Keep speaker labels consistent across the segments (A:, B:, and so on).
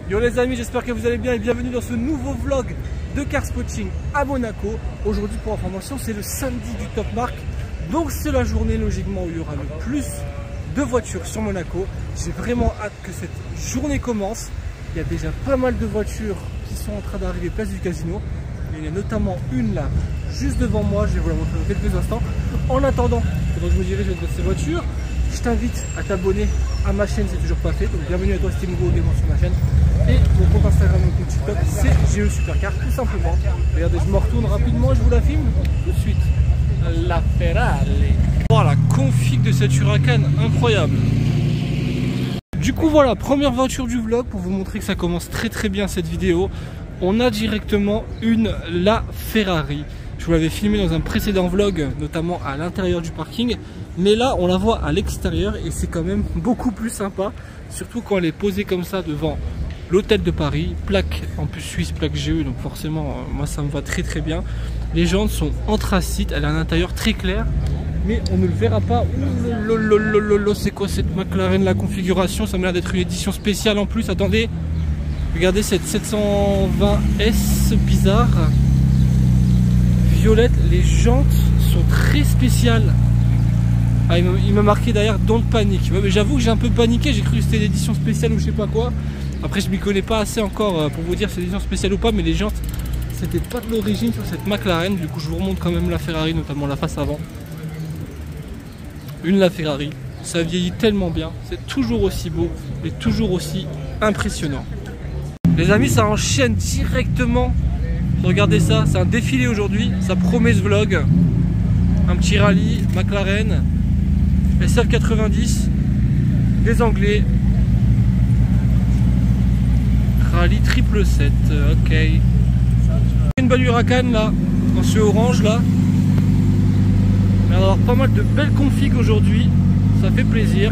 A: Yo les amis, j'espère que vous allez bien et bienvenue dans ce nouveau vlog de Car Spotting à Monaco. Aujourd'hui pour information, c'est le samedi du Top Mark. Donc c'est la journée logiquement où il y aura le plus de voitures sur Monaco. J'ai vraiment hâte que cette journée commence. Il y a déjà pas mal de voitures qui sont en train d'arriver place du casino. Il y en a notamment une là, juste devant moi, je vais vous la montrer dans quelques instants. En attendant, pendant que je me dirige vers ces voitures, je t'invite à t'abonner à ma chaîne, c'est toujours pas fait. Donc bienvenue à toi si tu es nouveau également sur ma chaîne. Et mon compte Instagram et mon compte TikTok, c'est GE Supercar tout simplement. Regardez, je me retourne rapidement, je vous la filme tout de suite. La Ferrari. Oh, la config de cette Huracan, incroyable. Du coup voilà, première voiture du vlog pour vous montrer que ça commence très bien cette vidéo. On a directement la Ferrari. Je vous l'avais filmé dans un précédent vlog, notamment à l'intérieur du parking. Mais là, on la voit à l'extérieur et c'est quand même beaucoup plus sympa. Surtout quand elle est posée comme ça devant l'hôtel de Paris. Plaque en plus suisse, plaque GE. Donc forcément, moi ça me va très bien. Les jantes sont anthracite, elle a un intérieur très clair. Mais on ne le verra pas. C'est quoi cette McLaren, la configuration? Ça m'a l'air d'être une édition spéciale en plus. Attendez. Regardez cette 720S bizarre. Violette, les jantes sont très spéciales. Ah, il m'a marqué derrière Don't Panic. Ouais, mais j'avoue que j'ai un peu paniqué, j'ai cru que c'était l'édition spéciale ou je sais pas quoi. Après je m'y connais pas assez encore pour vous dire si c'est l'édition spéciale ou pas, mais les jantes c'était pas de l'origine sur cette McLaren. Du coup je vous remonte quand même la Ferrari, notamment la face avant. La Ferrari, ça vieillit tellement bien, c'est toujours aussi beau et toujours aussi impressionnant. Les amis, ça enchaîne directement. Regardez ça, c'est un défilé aujourd'hui, ça promet ce vlog. Un petit rallye, McLaren, SF90, des Anglais. Rallye 777, ok. Une belle Huracan là, dans ce orange là. Il va y avoir pas mal de belles configs aujourd'hui, ça fait plaisir.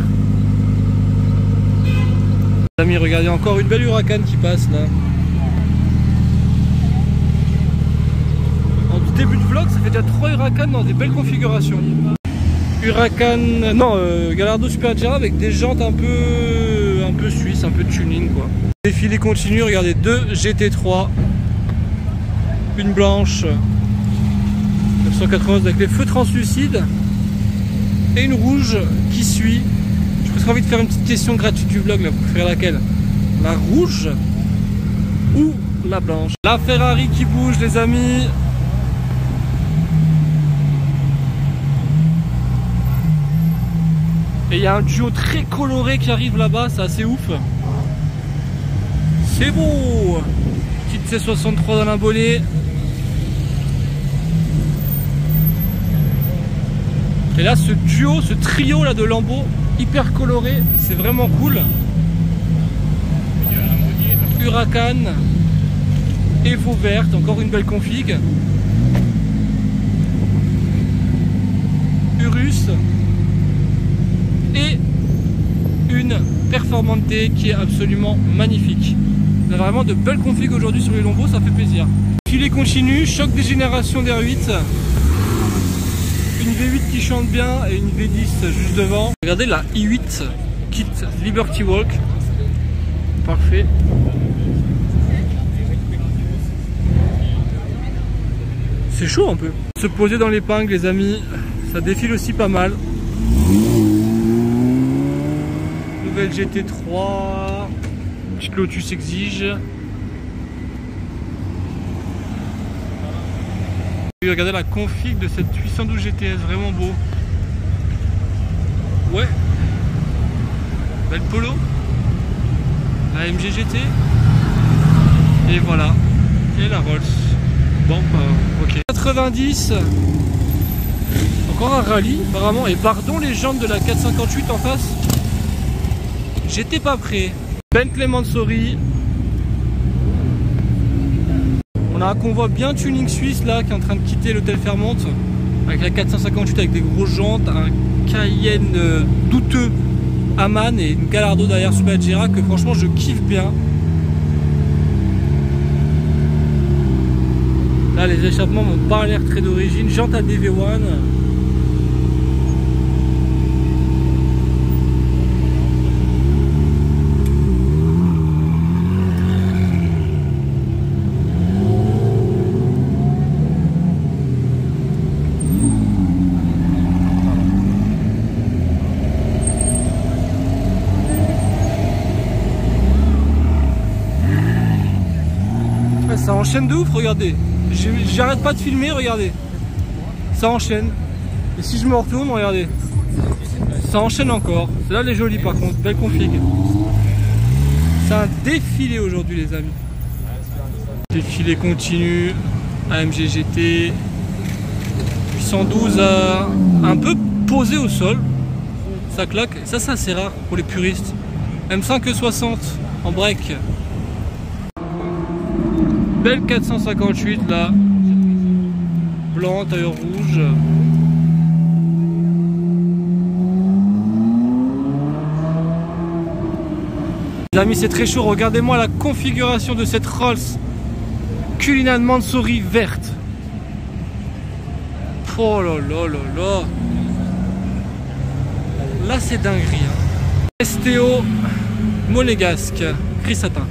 A: Les amis, regardez encore une belle Huracan qui passe là. En début de vlog, ça fait déjà 3 Huracan dans des belles configurations. Huracan, non, Gallardo Superleggera avec des jantes un peu suisses, un peu de tuning quoi. Défilé continue, regardez, 2 GT3, une blanche 991 avec les feux translucides et une rouge qui suit. J'ai presque envie de faire une petite question gratuite du vlog là, vous préférez laquelle? La rouge ou la blanche? La Ferrari qui bouge les amis. Et il y a un duo très coloré qui arrive là-bas, c'est assez ouf. C'est beau. Petite C63 dans un bonnet. Et là ce duo, ce trio là de Lambo hyper coloré, c'est vraiment cool. Huracan, Evo verte, encore une belle config. Urus et une Performante qui est absolument magnifique. On a vraiment de belles configs aujourd'hui sur les Lambeaux, ça fait plaisir. Filet continue, choc des générations d'R8. Une V8 qui chante bien et une V10 juste devant. Regardez la i8 kit Liberty Walk. Parfait. C'est chaud un peu. Se poser dans l'épingle les amis, ça défile aussi pas mal. Nouvelle GT3. Petite Lotus Exige. Regardez la config de cette 812 GTS, vraiment beau. Ouais. Belle Polo. La MG GT. Et voilà. Et la Rolls. Bon, ok. 90. Encore un rallye, apparemment. Et pardon les jantes de la 458 en face. J'étais pas prêt. Bentley Mansory. On a un convoi bien tuning suisse là qui est en train de quitter l'hôtel Fairmont avec la 458 avec des grosses jantes, un Cayenne douteux Aman et une Gallardo derrière Superleggera que franchement je kiffe bien. Là les échappements m'ont pas l'air très d'origine, jante à DV1. ça enchaîne de ouf, regardez. J'arrête pas de filmer, regardez. Ça enchaîne. Et si je me retourne, regardez. Ça enchaîne encore. Celle-là, elle est jolie par contre, belle config. C'est un défilé aujourd'hui les amis. Défilé continu, AMG GT 812 un peu posé au sol. Ça claque, ça c'est assez rare pour les puristes. M5 E60 en break. Belle 458 là. Blanc, tailleur rouge. Les amis, c'est très chaud. Regardez-moi la configuration de cette Rolls Cullinan Mansouri verte. Oh là là là là. Là, c'est dinguerie. Hein. STO monégasque, gris satin.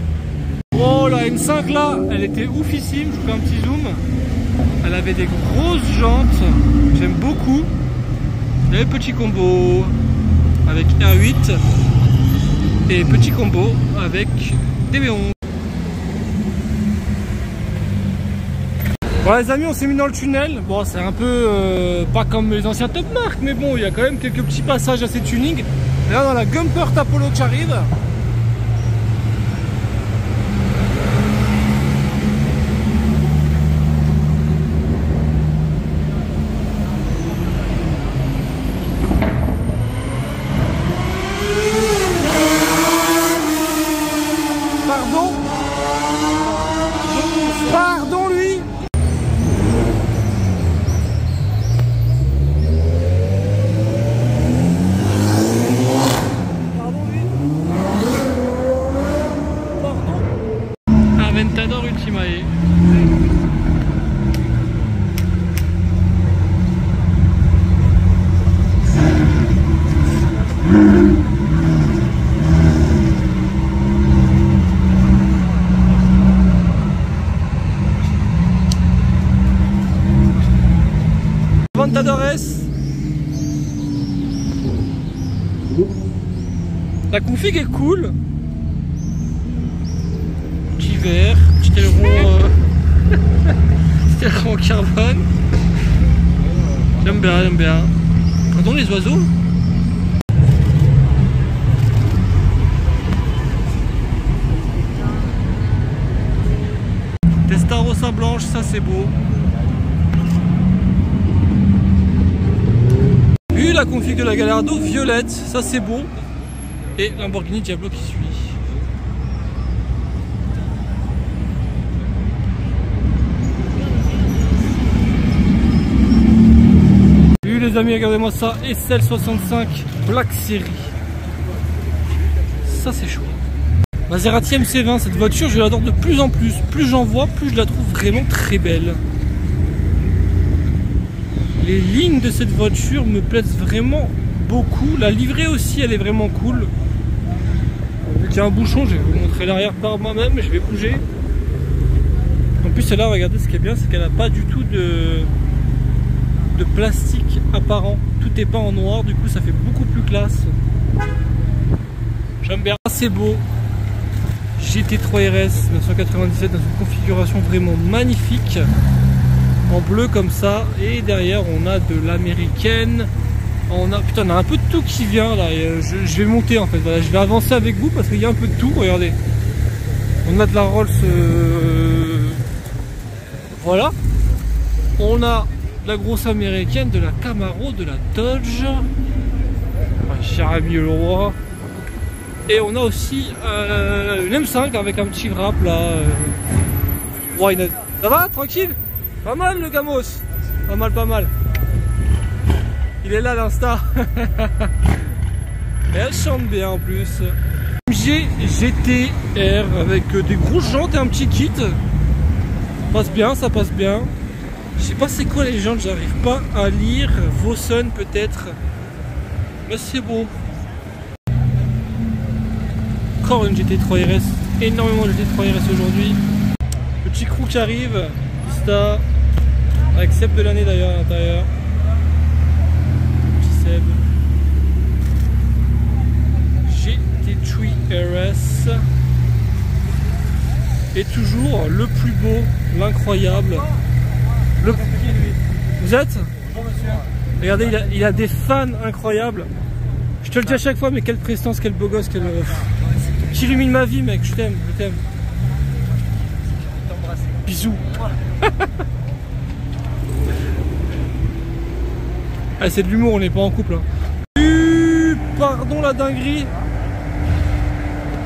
A: Oh la M5 là, elle était oufissime. Je vous fais un petit zoom. Elle avait des grosses jantes. J'aime beaucoup. Et petit combo avec R8. Et petit combo avec DB11. Bon les amis, on s'est mis dans le tunnel. Bon, c'est un peu pas comme les anciens Top Mark, mais bon, il y a quand même quelques petits passages assez tuning. Là, dans la Gumpert Apollo qui arrive. Pardon lui. Aventador Ultimae. Aventador S. La config est cool. Petit vert, petit aileron, petit aileron en carbone. J'aime bien, j'aime bien. Pardon les oiseaux. Testarossa blanche, ça c'est beau. La config de la Gallardo violette, ça c'est beau, et Lamborghini Diablo qui suit. Salut les amis, regardez-moi ça, SL65 Black Series. Ça c'est chaud. Maserati MC20, cette voiture je l'adore de plus en plus. Plus j'en vois, plus je la trouve vraiment très belle. Les lignes de cette voiture me plaisent vraiment beaucoup. La livrée aussi, elle est vraiment cool. Vu qu'il y a un bouchon, je vais vous montrer l'arrière par moi-même, mais je vais bouger. En plus, celle-là, regardez, ce qui est bien, c'est qu'elle n'a pas du tout de plastique apparent. Tout est peint en noir, du coup, ça fait beaucoup plus classe. J'aime bien. C'est beau. GT3 RS 997 dans une configuration vraiment magnifique. En bleu comme ça, et derrière on a de l'américaine, on a un peu de tout qui vient là. Et je vais monter en fait, voilà, je vais avancer avec vous parce qu'il y a un peu de tout. Regardez, on a de la Rolls, voilà, on a de la grosse américaine, de la Camaro, de la Dodge, cher ami le roi, et on a aussi une M5 avec un petit wrap là. Why not? Ça va, tranquille? Pas mal le Gamos, pas mal, pas mal. Il est là l'insta. Et elle chante bien en plus. MG GTR avec des grosses jantes et un petit kit. Ça passe bien, ça passe bien. Je sais pas c'est quoi les jantes, j'arrive pas à lire. Vossen peut-être. Mais c'est beau. Encore une GT3 RS. Énormément de GT3 RS aujourd'hui. Petit crew qui arrive. Pista. Avec Seb de l'année d'ailleurs à l'intérieur. Petit Seb. GT3 RS. est toujours le plus beau, l'incroyable. Vous êtes?
B: Bonjour monsieur.
A: Regardez, il a des fans incroyables. Je te le dis à chaque fois, mais quelle prestance, quel beau gosse, qui illumine ma vie, mec. Je t'aime, je t'aime. Bisous. Ah, c'est de l'humour, on n'est pas en couple. Hein. Pardon la dinguerie.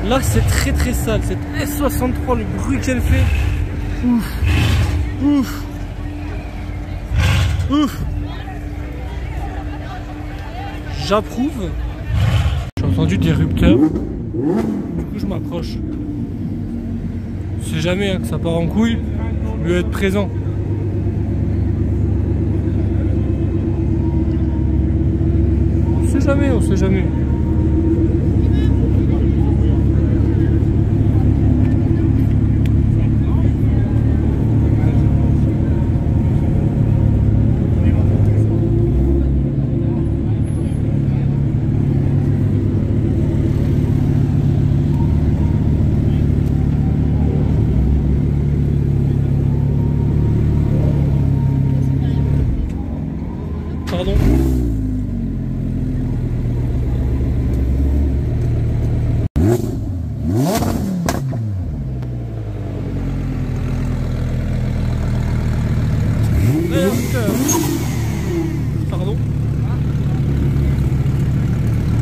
A: Là, c'est très très sale. Cette S63, le bruit qu'elle fait. Ouf. Ouf. Ouf. J'approuve. J'ai entendu des rupteurs. Du coup, je m'approche. On sait jamais hein, que ça part en couille. Mieux être présent. On sait jamais, on sait jamais. Pardon. Pardon.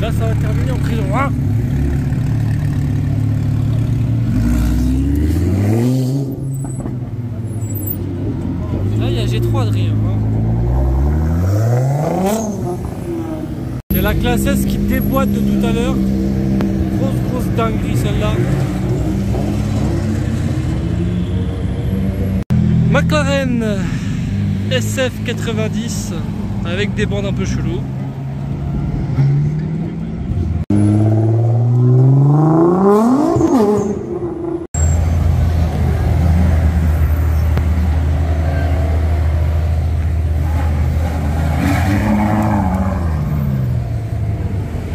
A: Là ça va terminer en prison. Hein. Là il y a G3 Adrien. Il y a la classe S qui déboîte de tout à l'heure. Grosse dinguerie celle-là. McLaren SF90 avec des bandes un peu chelou.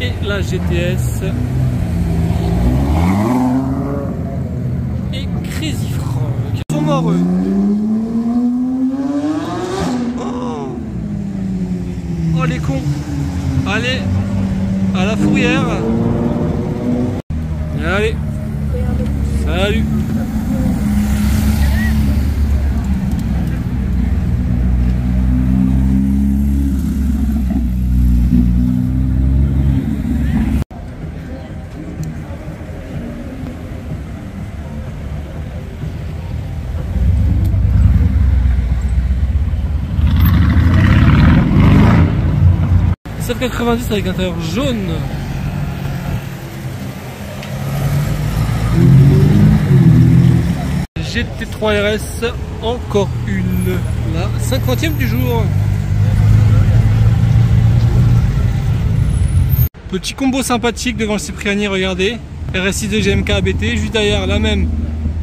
A: Et la GTS et Crazy Frog. Ils sont morts eux. Oh les cons. Allez, à la fourrière. Allez. Salut. SF90 avec intérieur jaune. GT3 RS, encore une. La 50e du jour. Petit combo sympathique devant le Cipriani, regardez. RS6 de GMK ABT, juste derrière la même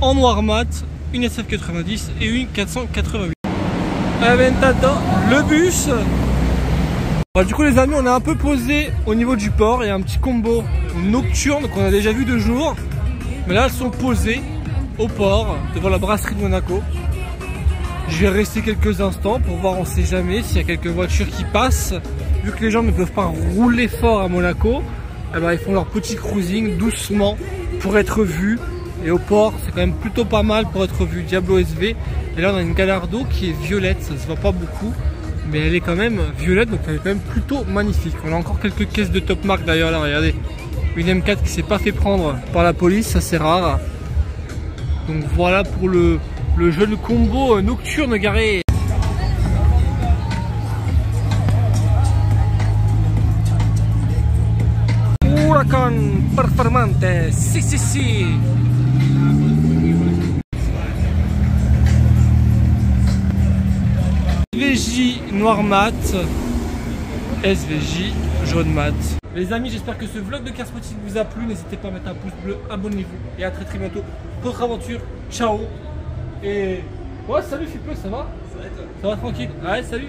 A: en noir mat, une SF90 et une 488. Aventador, le bus. Bon, du coup les amis, on est un peu posé au niveau du port. Il y a un petit combo nocturne qu'on a déjà vu de jour. Mais là elles sont posées au port devant la brasserie de Monaco. Je vais rester quelques instants pour voir, on sait jamais s'il y a quelques voitures qui passent. Vu que les gens ne peuvent pas rouler fort à Monaco, eh ben, ils font leur petit cruising doucement pour être vus. Et au port c'est quand même plutôt pas mal pour être vu. Diablo SV. Et là on a une Gallardo qui est violette, ça se voit pas beaucoup. Mais elle est quand même violette, donc elle est quand même plutôt magnifique. On a encore quelques caisses de top marque d'ailleurs là, regardez. Une M4 qui s'est pas fait prendre par la police, ça c'est rare. Donc voilà pour le jeune combo nocturne garé. Huracan Performante, si. SVJ noir mat, SVJ jaune mat. Les amis, j'espère que ce vlog de Carspotting vous a plu. N'hésitez pas à mettre un pouce bleu, abonnez-vous et à très bientôt pour d'autres aventures. Ciao. Et ouais, salut Philippe, ça va? Ça va tranquille. Allez, salut.